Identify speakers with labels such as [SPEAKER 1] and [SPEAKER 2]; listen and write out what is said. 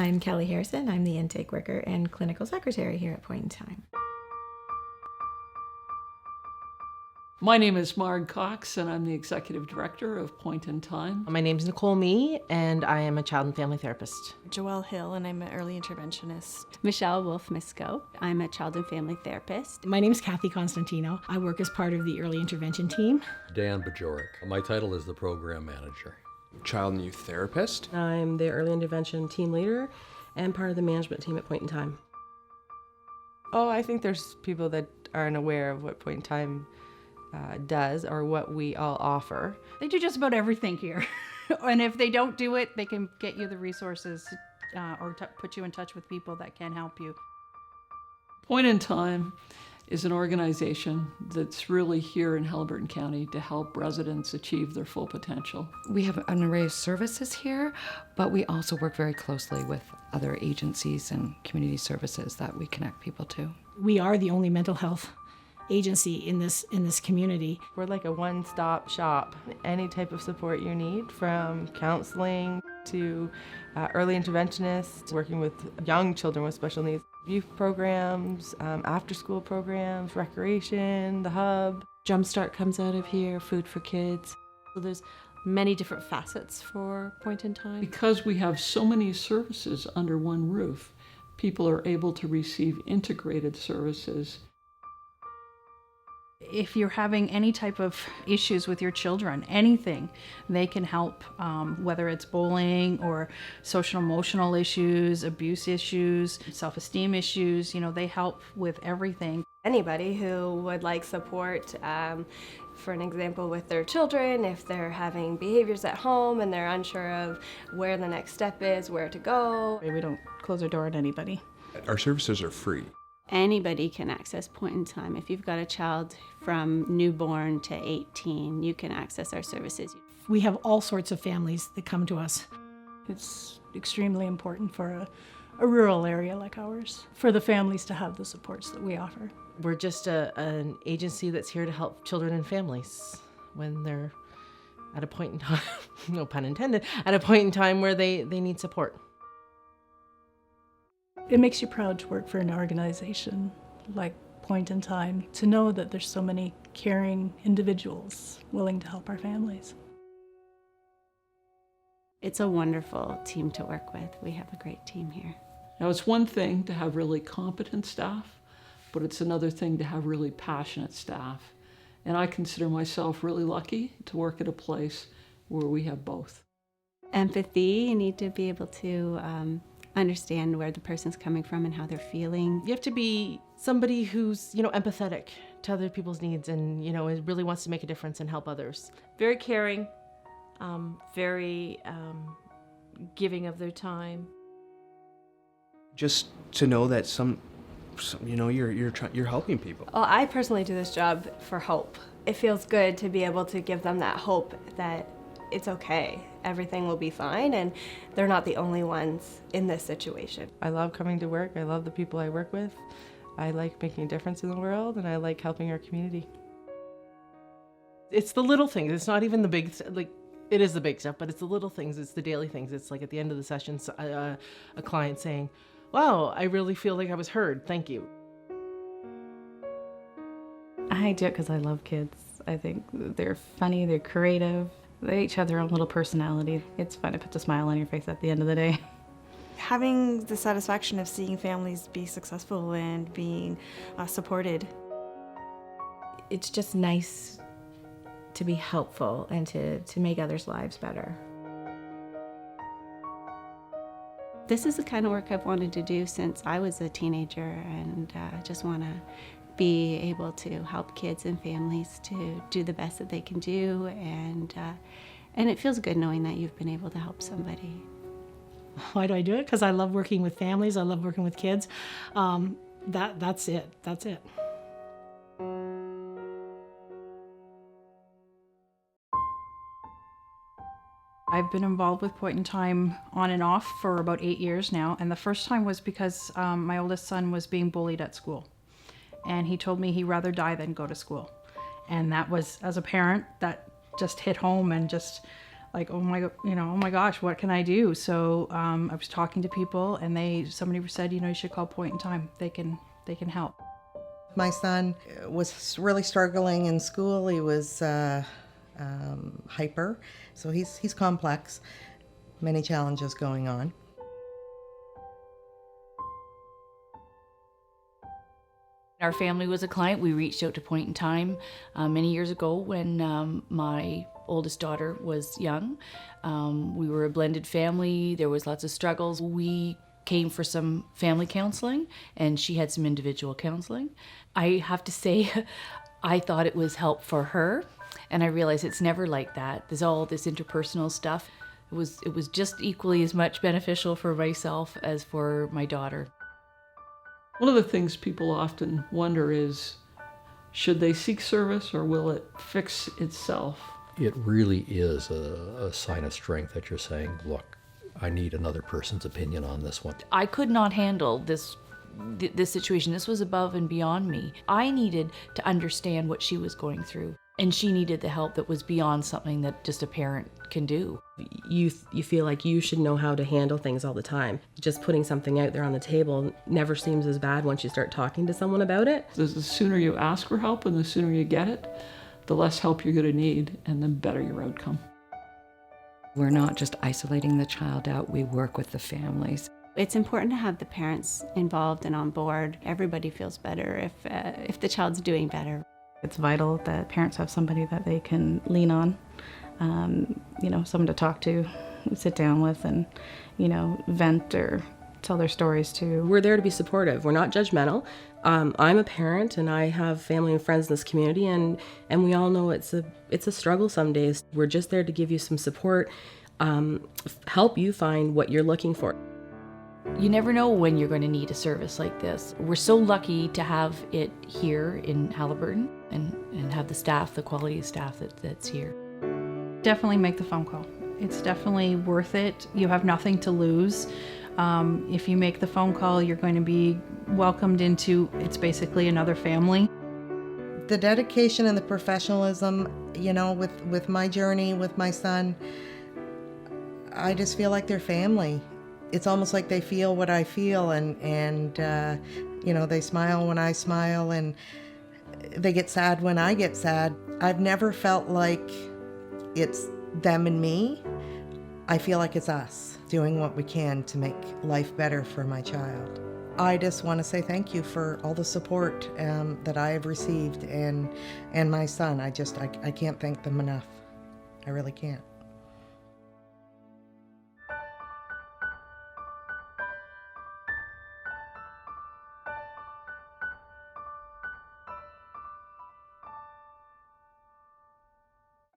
[SPEAKER 1] I'm Kelly Harrison. I'm the intake worker and clinical secretary here at Point in Time.
[SPEAKER 2] My name is Marg Cox, and I'm the executive director of Point in Time.
[SPEAKER 3] My name is Nicole Mee, and I am a child and family therapist.
[SPEAKER 4] Joelle Hill, and I'm an early interventionist.
[SPEAKER 5] Michelle Wolf-Misko. I'm a child and family therapist.
[SPEAKER 6] My name is Kathy Constantino. I work as part of the early intervention team.
[SPEAKER 7] Dan Bajorek. My title is the program manager.
[SPEAKER 8] Child and youth therapist.
[SPEAKER 3] I'm the early intervention team leader and part of the management team at Point in Time.
[SPEAKER 9] Oh, I think there's people that aren't aware of what Point in Time does or what we all offer.
[SPEAKER 10] They do just about everything here. And if they don't do it, they can get you the resources or put you in touch with people that can help you.
[SPEAKER 2] Point in Time is an organization that's really here in Haliburton County to help residents achieve their full potential.
[SPEAKER 11] We have an array of services here, but we also work very closely with other agencies and community services that we connect people to.
[SPEAKER 6] We are the only mental health agency in this community.
[SPEAKER 9] We're like a one-stop shop. Any type of support you need, from counseling to early interventionists, working with young children with special needs, youth programs, after-school programs, recreation, the hub.
[SPEAKER 12] Jumpstart comes out of here, food for kids. So there's many different facets for Point in Time.
[SPEAKER 2] Because we have so many services under one roof, people are able to receive integrated services.
[SPEAKER 10] If you're having any type of issues with your children, anything, they can help, whether it's bullying or social emotional issues, abuse issues, self-esteem issues, they help with everything.
[SPEAKER 4] Anybody who would like support, for an example, with their children, if they're having behaviors at home and they're unsure of where the next step is, where to go.
[SPEAKER 10] We don't close our door on anybody.
[SPEAKER 8] Our services are free.
[SPEAKER 5] Anybody can access Point in Time. If you've got a child from newborn to 18, you can access our services.
[SPEAKER 6] We have all sorts of families that come to us.
[SPEAKER 4] It's extremely important for a rural area like ours, for the families to have the supports that we offer.
[SPEAKER 3] We're just an agency that's here to help children and families when they're at a point in time, no pun intended, at a point in time where they need support.
[SPEAKER 4] It makes you proud to work for an organization like Point in Time, to know that there's so many caring individuals willing to help our families.
[SPEAKER 5] It's a wonderful team to work with. We have a great team here.
[SPEAKER 2] Now, it's one thing to have really competent staff, but it's another thing to have really passionate staff. And I consider myself really lucky to work at a place where we have both.
[SPEAKER 5] Empathy, you need to be able to understand where the person's coming from and how they're feeling.
[SPEAKER 3] You have to be somebody who's, empathetic to other people's needs and, really wants to make a difference and help others.
[SPEAKER 12] Very caring, very giving of their time.
[SPEAKER 8] Just to know that you're helping people.
[SPEAKER 4] Well, I personally do this job for hope. It feels good to be able to give them that hope that it's okay, everything will be fine, and they're not the only ones in this situation.
[SPEAKER 9] I love coming to work. I love the people I work with. I like making a difference in the world, and I like helping our community.
[SPEAKER 3] It's the little things. It's not even the big, it is the big stuff, but it's the little things. It's the daily things. It's like at the end of the session, a client saying, wow, I really feel like I was heard. Thank you.
[SPEAKER 13] I do it because I love kids. I think they're funny, they're creative. They each have their own little personality. It's fun. It puts a smile on your face at the end of the day.
[SPEAKER 4] Having the satisfaction of seeing families be successful and being supported.
[SPEAKER 1] It's just nice to be helpful and to make others' lives better.
[SPEAKER 5] This is the kind of work I've wanted to do since I was a teenager, and just want to be able to help kids and families to do the best that they can do, and it feels good knowing that you've been able to help somebody.
[SPEAKER 6] Why do I do it? Because I love working with families. I love working with kids. That's it. That's it.
[SPEAKER 10] I've been involved with Point in Time on and off for about 8 years now, and the first time was because my oldest son was being bullied at school, and he told me he'd rather die than go to school. And that was, as a parent, that just hit home, and just like, oh my gosh, what can I do? So I was talking to people, and somebody said, you should call Point in Time. They can help.
[SPEAKER 14] My son was really struggling in school. He was hyper, so he's complex, many challenges going on.
[SPEAKER 15] Our family was a client. We reached out to Point in Time many years ago when my oldest daughter was young. We were a blended family. There was lots of struggles. We came for some family counseling, and she had some individual counseling. I have to say, I thought it was help for her, and I realized it's never like that. There's all this interpersonal stuff. It was just equally as much beneficial for myself as for my daughter.
[SPEAKER 2] One of the things people often wonder is, should they seek service or will it fix itself?
[SPEAKER 7] It really is a sign of strength that you're saying, look, I need another person's opinion on this one.
[SPEAKER 15] I could not handle this situation. This was above and beyond me. I needed to understand what she was going through, and she needed the help that was beyond something that just a parent can do.
[SPEAKER 16] You feel like you should know how to handle things all the time. Just putting something out there on the table never seems as bad once you start talking to someone about it.
[SPEAKER 2] The sooner you ask for help and the sooner you get it, the less help you're going to need, and the better your outcome.
[SPEAKER 11] We're not just isolating the child out, we work with the families.
[SPEAKER 5] It's important to have the parents involved and on board. Everybody feels better if the child's doing better.
[SPEAKER 13] It's vital that parents have somebody that they can lean on, someone to talk to, sit down with, and, vent or tell their stories to.
[SPEAKER 16] We're there to be supportive. We're not judgmental. I'm a parent, and I have family and friends in this community, and we all know it's a struggle some days. We're just there to give you some support, help you find what you're looking for.
[SPEAKER 15] You never know when you're going to need a service like this. We're so lucky to have it here in Haliburton and have the staff, the quality of staff that's here.
[SPEAKER 10] Definitely make the phone call. It's definitely worth it. You have nothing to lose. If you make the phone call, you're going to be welcomed into, it's basically another family.
[SPEAKER 14] The dedication and the professionalism, with my journey with my son, I just feel like they're family. It's almost like they feel what I feel, and they smile when I smile, and they get sad when I get sad. I've never felt like it's them and me. I feel like it's us doing what we can to make life better for my child. I just want to say thank you for all the support that I have received, and my son. I can't thank them enough. I really can't.